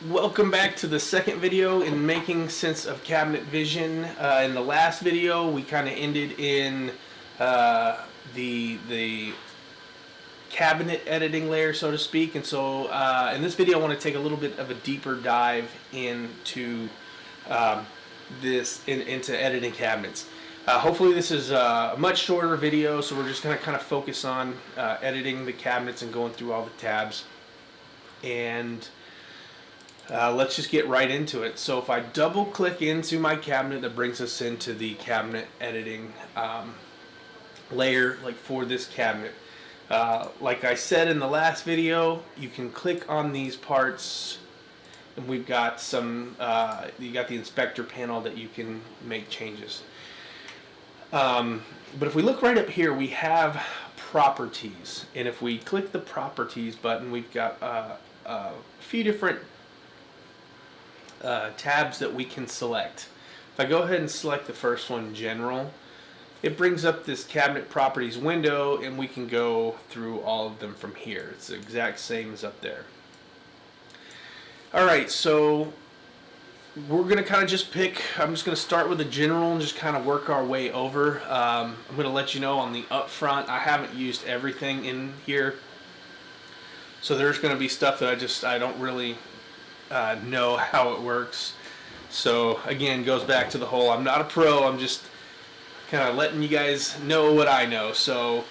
Welcome back to the second video in making sense of cabinet vision. In the last video, we kind of ended in the cabinet editing layer, so to speak. And so in this video, I want to take a little bit of a deeper dive into into editing cabinets. Hopefully this is a much shorter video, so we're just going to kind of focus on editing the cabinets and going through all the tabs. And let's just get right into it. So if I double click into my cabinet, that brings us into the cabinet editing layer, like for this cabinet. Like I said in the last video, you can click on these parts and we've got some, you got the inspector panel that you can make changes. But if we look right up here, we have properties. And if we click the properties button, we've got a few different tabs that we can select. If I go ahead and select the first one, General, it brings up this cabinet properties window and we can go through all of them from here. It's the exact same as up there. Alright, so we're going to kind of just pick, I'm just going to start with the general and just kind of work our way over. I'm going to let you know on the up front, I haven't used everything in here. So there's going to be stuff that I don't really know how it works. So again, goes back to the whole, I'm not a pro, I'm just kind of letting you guys know what I know. So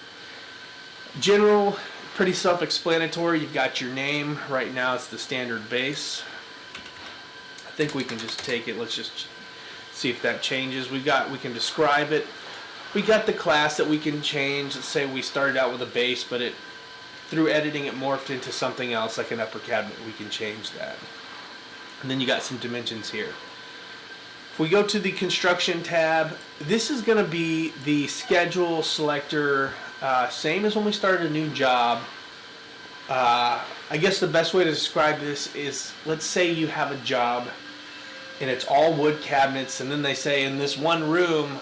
general, pretty self-explanatory. You've got your name. Right now it's the standard base. I think we can just take it, let's just see if that changes. We can describe it. We got the class that we can change. Let's say we started out with a base, but through editing it morphed into something else like an upper cabinet. We can change that. And then you got some dimensions here. If we go to the construction tab, this is going to be the schedule selector, same as when we started a new job. I guess the best way to describe this is, let's say you have a job and it's all wood cabinets, and then they say in this one room,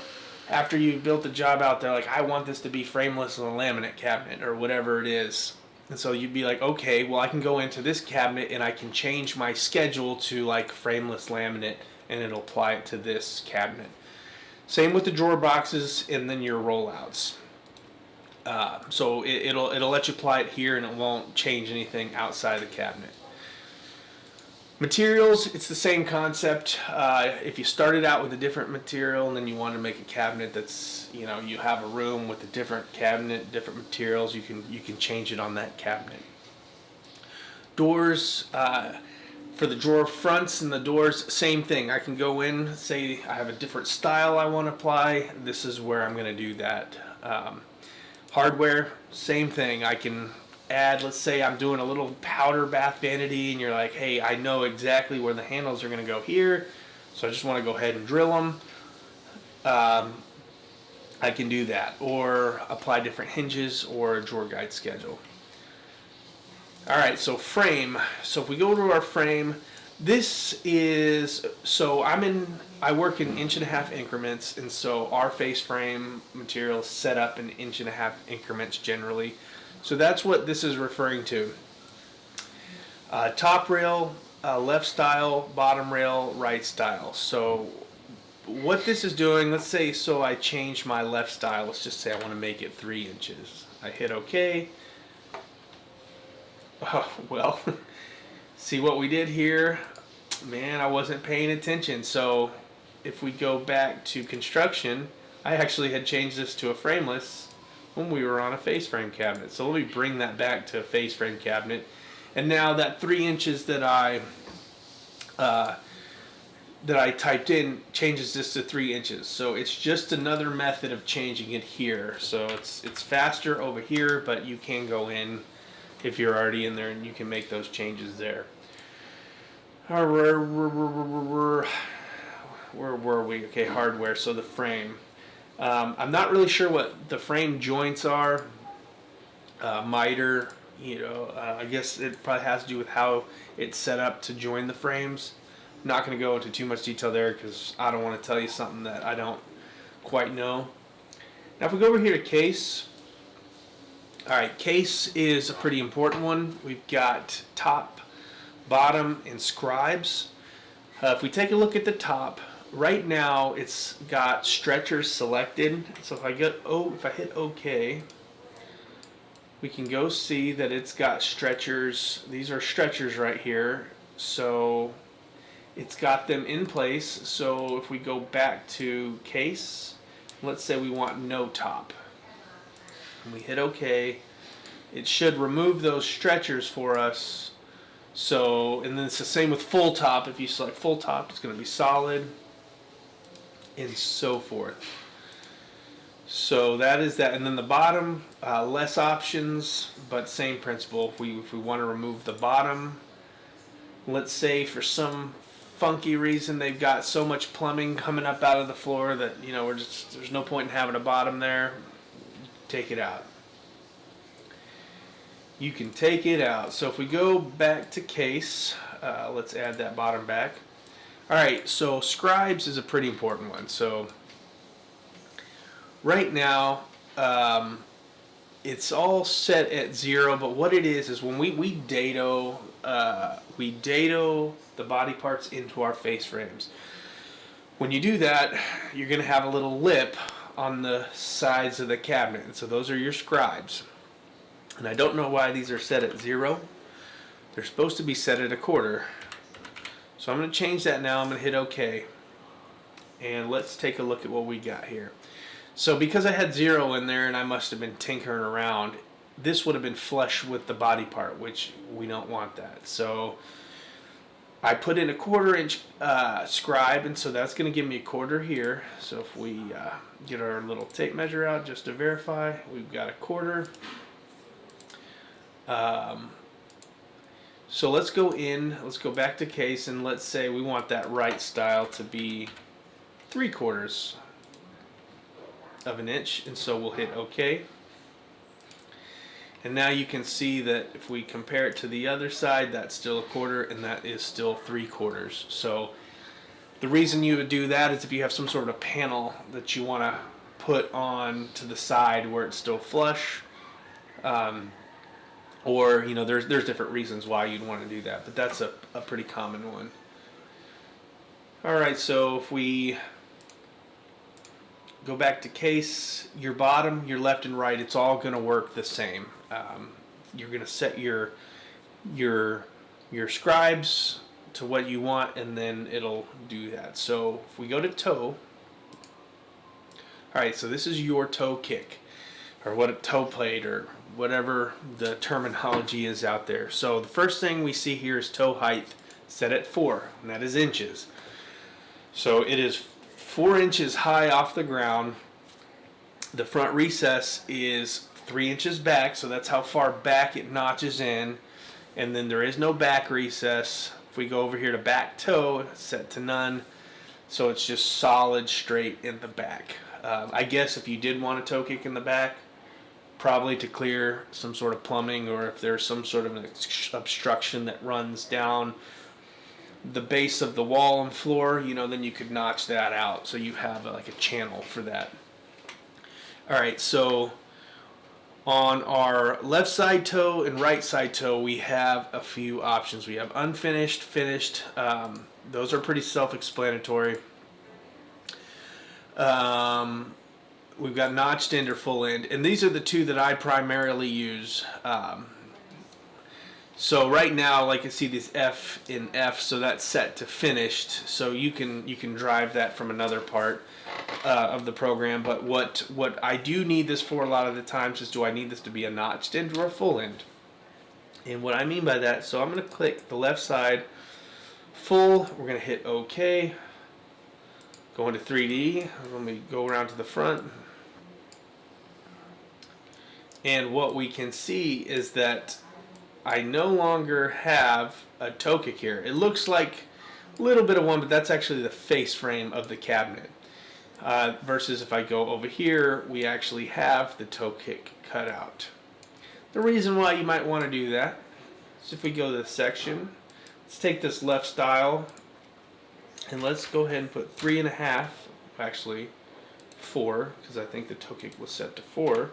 after you've built the job out, they're like, I want this to be frameless and a laminate cabinet or whatever it is. And so you'd be like, okay, well I can go into this cabinet and I can change my schedule to like frameless laminate and it'll apply it to this cabinet. Same with the drawer boxes and then your rollouts. So it'll let you apply it here and it won't change anything outside the cabinet. Materials, it's the same concept. If you started out with a different material and then you want to make a cabinet that's, you have a room with a different cabinet, different materials, you can change it on that cabinet. Doors, for the drawer fronts and the doors, same thing. I can go in, say I have a different style I want to apply. This is where I'm going to do that. Hardware, same thing. I can add, let's say I'm doing a little powder bath vanity and you're like, hey, I know exactly where the handles are going to go here, so I just want to go ahead and drill them. I can do that, or apply different hinges or a drawer guide schedule. Alright, so frame. So if we go to our frame, this is, so I work in 1.5 inch increments, and so our face frame material is set up in 1.5 inch increments generally. So that's what this is referring to. Top rail, left style, bottom rail, right style. So what this is doing, let's say, so I change my left style. Let's just say I want to make it 3 inches. I hit OK. Oh, well, see what we did here? Man, I wasn't paying attention. So if we go back to construction, I actually had changed this to a frameless when we were on a face frame cabinet. So let me bring that back to a face frame cabinet. And now that 3 inches that I typed in changes this to 3 inches. So it's just another method of changing it here. So it's faster over here, but you can go in if you're already in there and you can make those changes there. Where were we? Okay, hardware. So the frame. I'm not really sure what the frame joints are. Miter, I guess it probably has to do with how it's set up to join the frames. I'm not going to go into too much detail there because I don't want to tell you something that I don't quite know. Now if we go over here to case, alright, case is a pretty important one. We've got top, bottom, and scribes. If we take a look at the top, right now it's got stretchers selected. So if I hit OK, we can go see that it's got stretchers. These are stretchers right here. So it's got them in place. So if we go back to case, let's say we want no top, and we hit OK, it should remove those stretchers for us. So, and then it's the same with full top. If you select full top, it's going to be solid, and so forth. So that is that. And then the bottom, less options, but same principle. If we want to remove the bottom, let's say for some funky reason they've got so much plumbing coming up out of the floor that, you know, there's no point in having a bottom there, take it out. You can take it out. So if we go back to case, let's add that bottom back. Alright, so scribes is a pretty important one. So right now, it's all set at 0, but what it is when we dado the body parts into our face frames. When you do that, you're going to have a little lip on the sides of the cabinet. And so those are your scribes. And I don't know why these are set at 0. They're supposed to be set at 1/4. So I'm going to change that now. I'm going to hit OK. And let's take a look at what we got here. So because I had 0 in there and I must have been tinkering around, this would have been flush with the body part, which we don't want that. So I put in a 1/4 inch scribe, and so that's going to give me 1/4 here. So if we get our little tape measure out just to verify, we've got 1/4. So let's go back to case, and let's say we want that right style to be 3/4 of an inch, and so we'll hit OK. And now you can see that if we compare it to the other side, that's still 1/4 and that is still 3/4. So the reason you would do that is if you have some sort of panel that you want to put on to the side where it's still flush, or you know, there's different reasons why you'd want to do that, but that's a pretty common one. Alright, so if we go back to case, your bottom, your left and right, it's all going to work the same. You're going to set your scribes to what you want, and then it'll do that. So if we go to toe, alright, so this is your toe kick, or what a toe plate, or whatever the terminology is out there. So the first thing we see here is toe height set at 4, and that is inches. So it is 4 inches high off the ground. The front recess is 3 inches back, so that's how far back it notches in. And then there is no back recess. If we go over here to back toe, it's set to none. So it's just solid straight in the back. I guess if you did want a toe kick in the back, probably to clear some sort of plumbing, or if there's some sort of an obstruction that runs down the base of the wall and floor, you know, then you could notch that out so you have like a channel for that. Alright, so on our left side toe and right side toe, we have a few options. We have unfinished, finished. Those are pretty self-explanatory. We've got notched end or full end, and these are the two that I primarily use. So right now, like you see this F in F, so that's set to finished. So you can drive that from another part of the program. But what I do need this for a lot of the times is, do I need this to be a notched end or a full end? And what I mean by that, so I'm going to click the left side, full. We're going to hit OK. Go into 3D. Let me go around to the front. And what we can see is that I no longer have a toe kick here. It looks like a little bit of one, but that's actually the face frame of the cabinet. Versus if I go over here, we actually have the toe kick cut out. The reason why you might want to do that is if we go to the section, let's take this left style and let's go ahead and put 3.5, actually 4, because I think the toe kick was set to 4.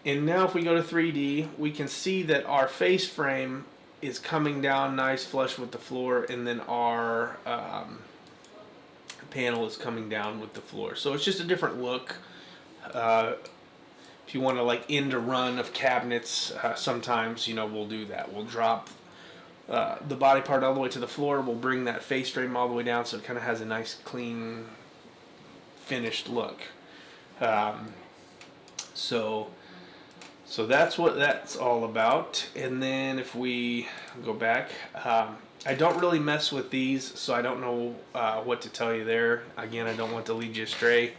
And now if we go to 3D, we can see that our face frame is coming down nice flush with the floor, and then our panel is coming down with the floor. So it's just a different look. If you want to like end a run of cabinets, sometimes we'll do that. We'll drop the body part all the way to the floor. We'll bring that face frame all the way down, so it kind of has a nice, clean, finished look. So that's what that's all about. And then if we go back, I don't really mess with these, so I don't know what to tell you there. Again, I don't want to lead you astray.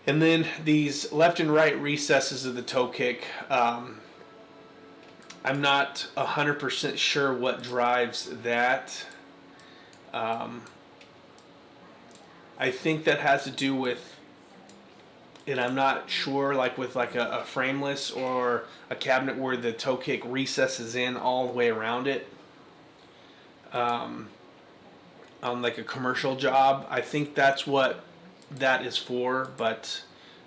And then these left and right recesses of the toe kick, I'm not 100% sure what drives that. I think that has to do with, and I'm not sure, like with like a frameless or a cabinet where the toe kick recesses in all the way around it. On like a commercial job, I think that's what that is for, but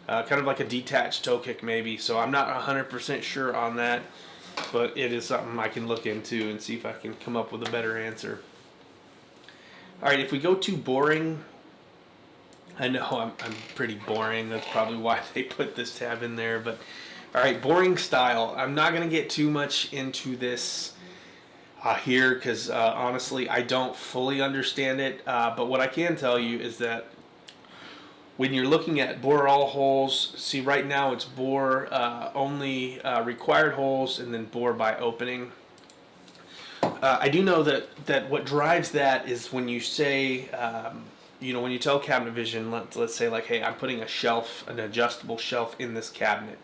kind of like a detached toe kick maybe. So I'm not 100% sure on that, but it is something I can look into and see if I can come up with a better answer. All right, if we go to boring, I know I'm pretty boring. That's probably why they put this tab in there. But all right, boring style. I'm not going to get too much into this here because honestly, I don't fully understand it. But what I can tell you is that when you're looking at bore all holes, see right now it's bore only required holes and then bore by opening. I do know that what drives that is when you say, when you tell Cabinet Vision, let's say like, hey, I'm putting a shelf, an adjustable shelf in this cabinet.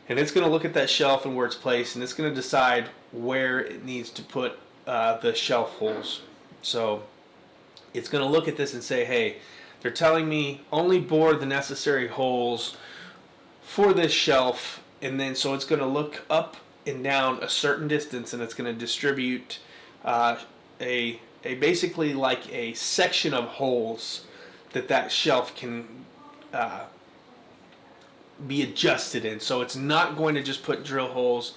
And it's going to look at that shelf and where it's placed, and it's going to decide where it needs to put the shelf holes. So it's going to look at this and say, hey, they're telling me only bore the necessary holes for this shelf, and then so it's going to look up and down a certain distance, and it's going to distribute a basically like a section of holes that shelf can be adjusted in. So it's not going to just put drill holes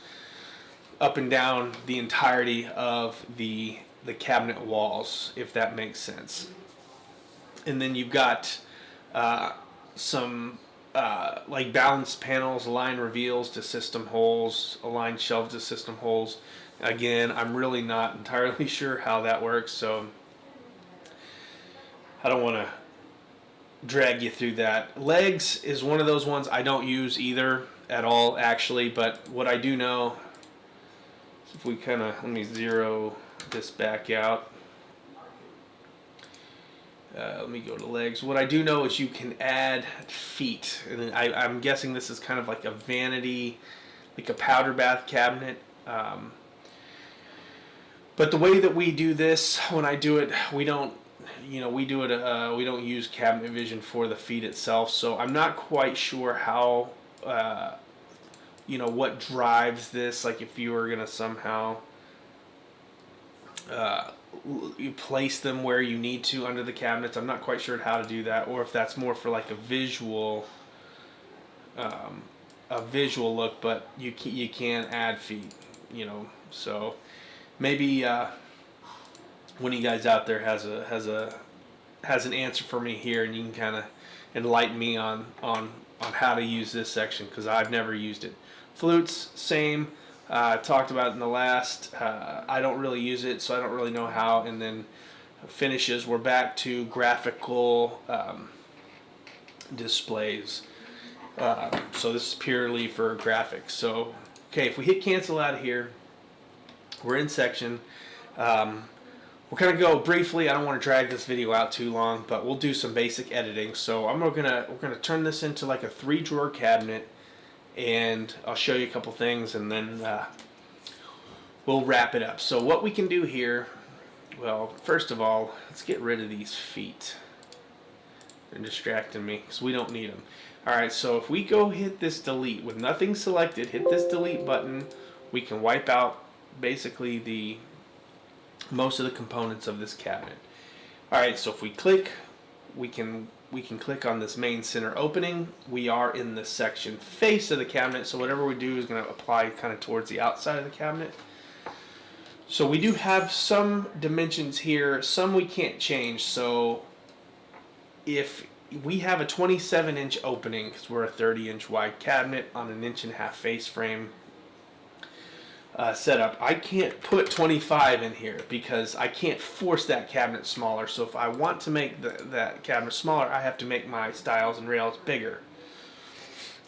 up and down the entirety of the cabinet walls, if that makes sense. And then you've got some like balanced panels, align reveals to system holes, align shelves to system holes. Again, I'm really not entirely sure how that works, so I don't want to drag you through that. Legs is one of those ones I don't use either at all, actually, but what I do know, if we let me zero this back out. Let me go to legs. What I do know is you can add feet. And I'm guessing this is kind of like a vanity, like a powder bath cabinet. But the way that we do this, when I do it, we don't use Cabinet Vision for the feet itself. So I'm not quite sure how, what drives this. Like if you were going to somehow you place them where you need to under the cabinets. I'm not quite sure how to do that, or if that's more for like a visual look. But you can add feet, So maybe one of you guys out there has an answer for me here, and you can kind of enlighten me on how to use this section, because I've never used it. Flutes, same. Talked about it in the last. I don't really use it, so I don't really know how. And then finishes, we're back to graphical displays. So this is purely for graphics. So, okay, if we hit cancel out of here, we're in section. We're going to go briefly. I don't want to drag this video out too long, but we'll do some basic editing. So we're gonna turn this into like a 3-drawer cabinet, and I'll show you a couple things, and then we'll wrap it up. So what we can do here, well, first of all, let's get rid of these feet. They're distracting me because we don't need them. All right, so if we go hit this delete with nothing selected, hit this delete button, we can wipe out basically most of the components of this cabinet. All right, so if we click we can click on this main center opening. We are in the section face of the cabinet, so whatever we do is going to apply kind of towards the outside of the cabinet. So we do have some dimensions here, some we can't change. So if we have a 27-inch opening, because we're a 30-inch wide cabinet on an 1.5-inch face frame setup, I can't put 25 in here because I can't force that cabinet smaller. So if I want to make that cabinet smaller, I have to make my stiles and rails bigger.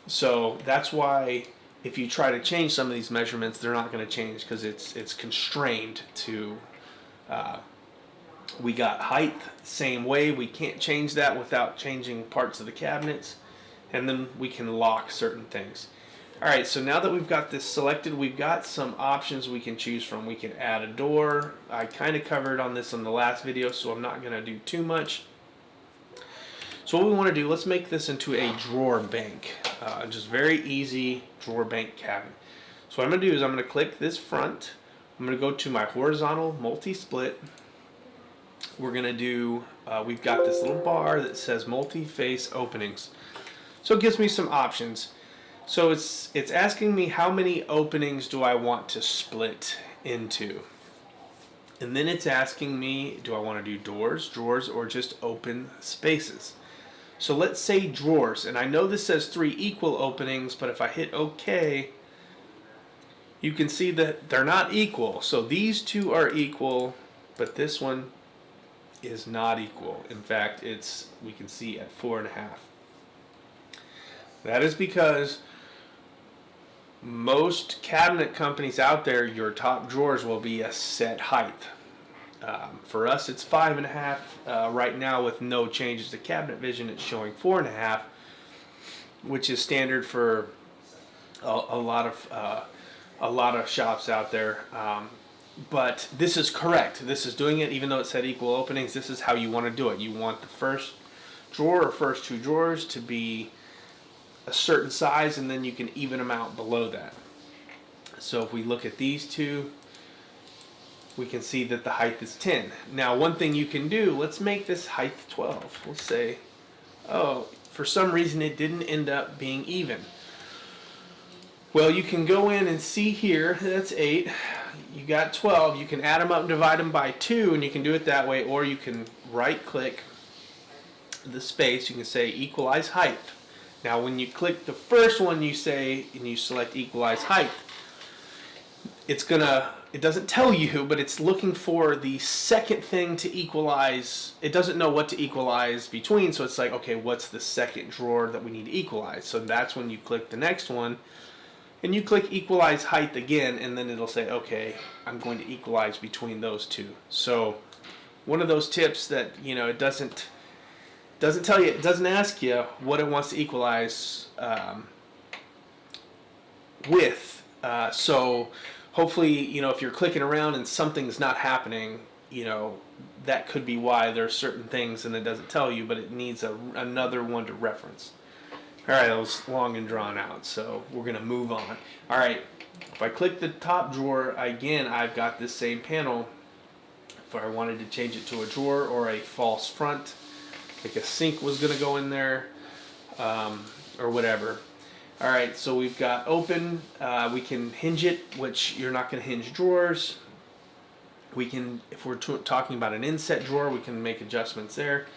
So that's why if you try to change some of these measurements, they're not going to change because it's constrained to. We got height same way. We can't change that without changing parts of the cabinets, and then we can lock certain things. All right, so now that we've got this selected, we've got some options we can choose from. We can add a door. I kind of covered on this in the last video, so I'm not going to do too much. So what we want to do, let's make this into a drawer bank. Just very easy drawer bank cabinet. So what I'm going to do is I'm going to click this front. I'm going to go to my horizontal multi-split. We're going to do, we've got this little bar that says multi-face openings. So it gives me some options. So it's asking me how many openings do I want to split into. And then it's asking me, do I want to do doors, drawers, or just open spaces? So let's say drawers. And I know this says 3 equal openings, but if I hit OK, you can see that they're not equal. So these two are equal, but this one is not equal. In fact, we can see at 4.5. That is because most cabinet companies out there, your top drawers will be a set height. For us, it's 5.5. Right now, with no changes to Cabinet Vision, it's showing 4.5, which is standard for a lot of shops out there. But this is correct. This is doing it, even though it said equal openings. This is how you want to do it. You want the first drawer or first 2 drawers to be a certain size, and then you can even them out below that. So if we look at these two, we can see that the height is 10. Now, one thing you can do, let's make this height 12. We'll say, oh, for some reason it didn't end up being even. Well, you can go in and see here, that's 8. You got 12. You can add them up and divide them by 2, and you can do it that way, or you can right-click the space. You can say equalize height. Now, when you click the first one, you say, and you select equalize height, it doesn't tell you, but it's looking for the second thing to equalize. It doesn't know what to equalize between, so it's like, okay, what's the second drawer that we need to equalize? So that's when you click the next one, and you click equalize height again, and then it'll say, okay, I'm going to equalize between those two. So one of those tips that, it doesn't tell you, it doesn't ask you what it wants to equalize with. So hopefully, if you're clicking around and something's not happening, that could be why there's certain things and it doesn't tell you, but it needs another one to reference. All right, that was long and drawn out, so we're going to move on. All right, if I click the top drawer, again, I've got this same panel. If I wanted to change it to a drawer or a false front, like a sink was going to go in there, or whatever. All right, so we've got open. We can hinge it, which you're not going to hinge drawers. We can, if we're talking about an inset drawer, we can make adjustments there.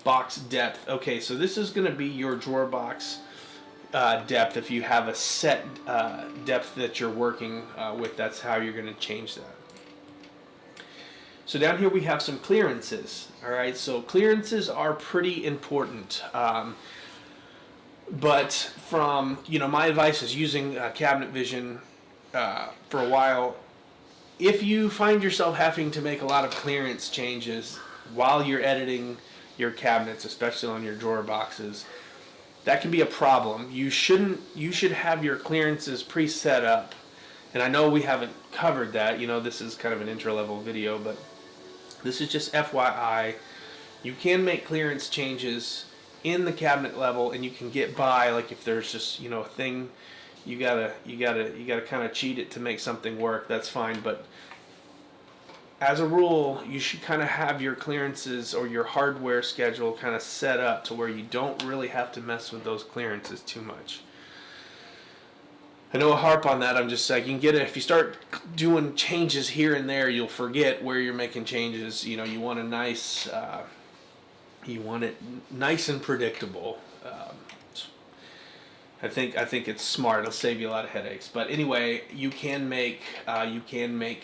Box depth. Okay, so this is going to be your drawer box depth. If you have a set depth that you're working with, that's how you're going to change that. So down here we have some clearances. All right, so clearances are pretty important. But from, my advice is using Cabinet Vision for a while. If you find yourself having to make a lot of clearance changes while you're editing your cabinets, especially on your drawer boxes, that can be a problem. You should have your clearances pre-set up. And I know we haven't covered that. This is kind of an intro-level video, but this is just FYI. You can make clearance changes in the cabinet level, and you can get by. Like if there's just a thing, you gotta kind of cheat it to make something work. That's fine, but as a rule, you should kind of have your clearances or your hardware schedule kind of set up to where you don't really have to mess with those clearances too much. I know I harp on that. I'm just like, you can get it if you start doing changes here and there, you'll forget where you're making changes. You know, you want it nice and predictable. I think it's smart. It'll save you a lot of headaches. But anyway, you can make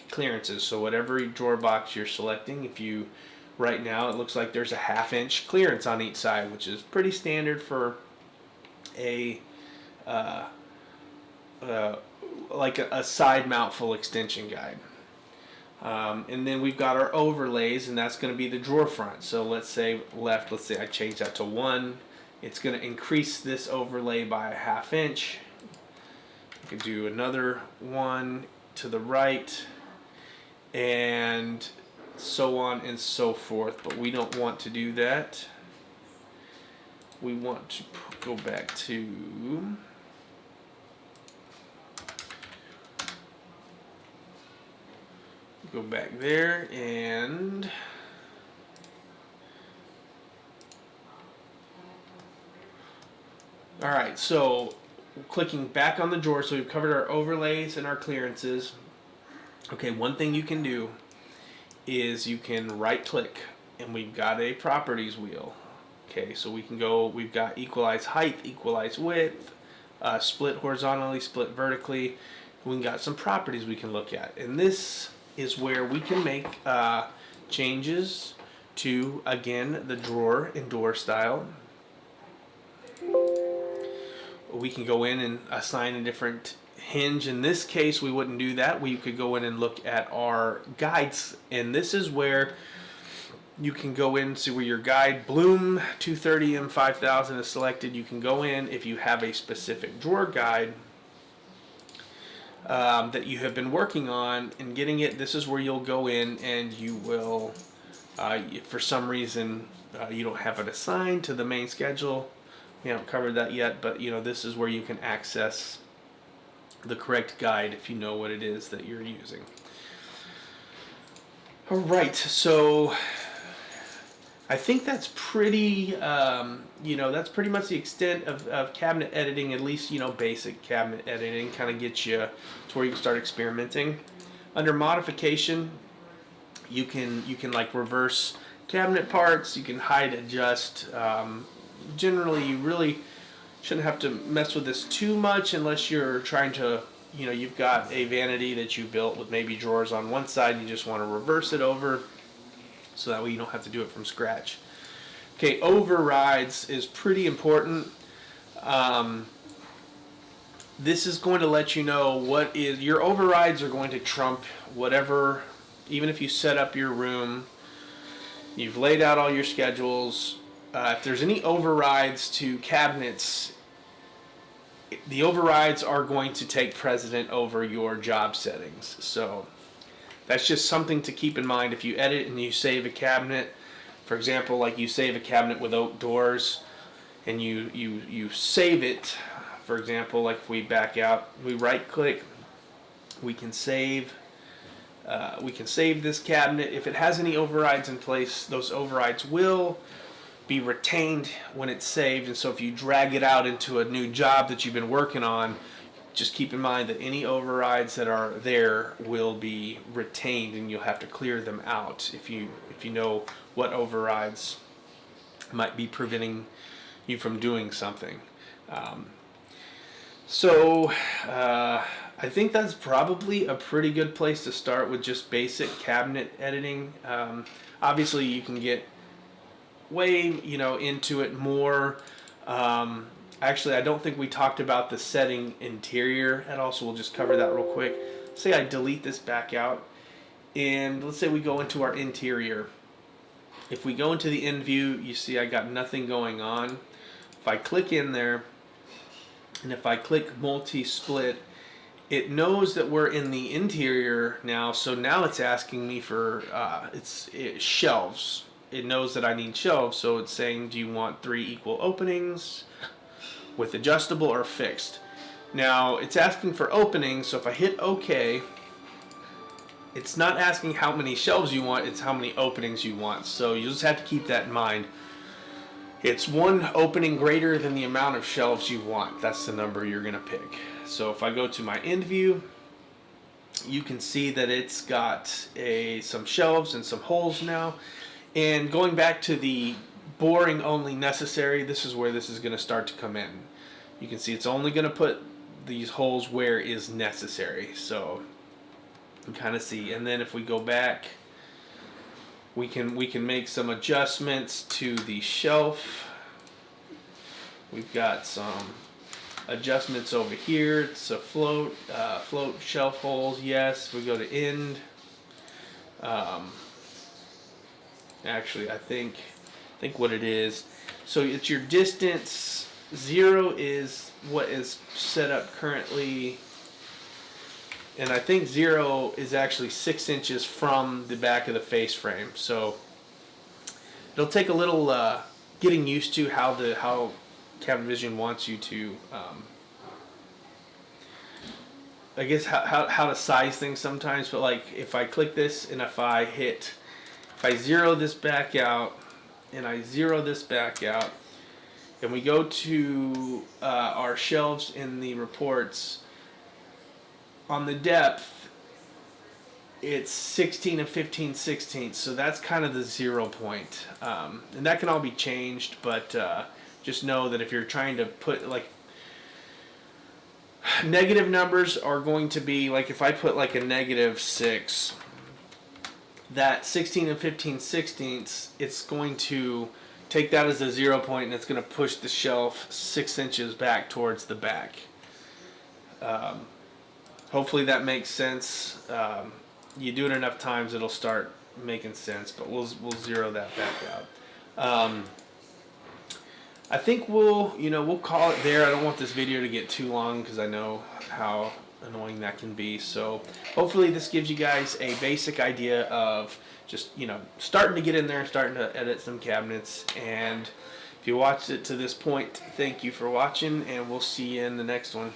clearances. So whatever drawer box you're selecting, right now it looks like there's a 1/2 inch clearance on each side, which is pretty standard for like a side mount full extension guide. And then we've got our overlays, and that's going to be the drawer front. So let's say I change that to 1. It's going to increase this overlay by a 1/2 inch. You could do another 1 to the right, and so on and so forth. But we don't want to do that. We want to go back to there, and all right, so clicking back on the drawer, so we've covered our overlays and our clearances. Okay, one thing you can do is you can right click, and we've got a properties wheel. Okay, so we've got equalize height, equalize width, split horizontally, split vertically. We've got some properties we can look at, and this is where we can make changes to, again, the drawer and door style. We can go in and assign a different hinge. In this case, we wouldn't do that. We could go in and look at our guides, and this is where you can go in, see where your guide Bloom 230 M5000 is selected. You can go in if you have a specific drawer guide that you have been working on and getting it. This is where you'll go in, and you will, if for some reason you don't have it assigned to the main schedule. We haven't covered that yet, but this is where you can access the correct guide if you know what it is that you're using. All right, so I think that's pretty, that's pretty much the extent of cabinet editing. At least basic cabinet editing kind of gets you to where you can start experimenting. Under modification, you can like reverse cabinet parts. You can hide, adjust. Generally, you really shouldn't have to mess with this too much unless you're trying to, you've got a vanity that you built with maybe drawers on one side and you just want to reverse it over so that way you don't have to do it from scratch. Okay, overrides is pretty important. This is going to let you know your overrides are going to trump whatever, even if you set up your room, you've laid out all your schedules. If there's any overrides to cabinets, the overrides are going to take precedent over your job settings. So that's just something to keep in mind. If you edit and you save a cabinet, for example, like you save a cabinet with oak doors, and you save it, for example, like if we back out, we right click, we can save this cabinet. If it has any overrides in place, those overrides will be retained when it's saved. And so if you drag it out into a new job that you've been working on, just keep in mind that any overrides that are there will be retained, and you'll have to clear them out if you know what overrides might be preventing you from doing something. I think that's probably a pretty good place to start with just basic cabinet editing. Obviously, you can get way into it more. Actually, I don't think we talked about the setting interior at all, so we'll just cover that real quick. Say I delete this back out, and let's say we go into our interior. If we go into the end view, you see I got nothing going on. If I click in there, and if I click multi-split, it knows that we're in the interior now, so now it's asking me for shelves. It knows that I need shelves, so it's saying, do you want 3 equal openings with adjustable or fixed? Now, it's asking for openings, so if I hit OK, it's not asking how many shelves you want, it's how many openings you want. So you just have to keep that in mind. It's one opening greater than the amount of shelves you want. That's the number you're going to pick. So if I go to my end view, you can see that it's got some shelves and some holes now. And going back to the boring only necessary, this is where this is going to start to come in. You can see it's only going to put these holes where is necessary. So you can kind of see. And then if we go back, we can make some adjustments to the shelf. We've got some adjustments over here. It's a float shelf holes. Yes, we go to end. Actually, I think what it is. So it's your distance. 0 is what is set up currently. And I think 0 is actually 6 inches from the back of the face frame. So it'll take a little getting used to how Cabin Vision wants you to, I guess how to size things sometimes. But like if I click this and if I zero this back out and I zero this back out, and we go to our shelves in the reports, on the depth, it's 16 and 15/16, so that's kind of the 0 point. And that can all be changed, but just know that if you're trying to put, like, negative numbers are going to be, like if I put like a -6, that 16 and 15/16, it's going to take that as a 0 point, and it's going to push the shelf 6 inches back towards the back. Hopefully that makes sense. You do it enough times, it'll start making sense. But we'll zero that back out. I think we'll call it there. I don't want this video to get too long because I know how annoying that can be. So hopefully this gives you guys a basic idea of just starting to get in there, starting to edit some cabinets. And if you watched it to this point, thank you for watching, and we'll see you in the next one.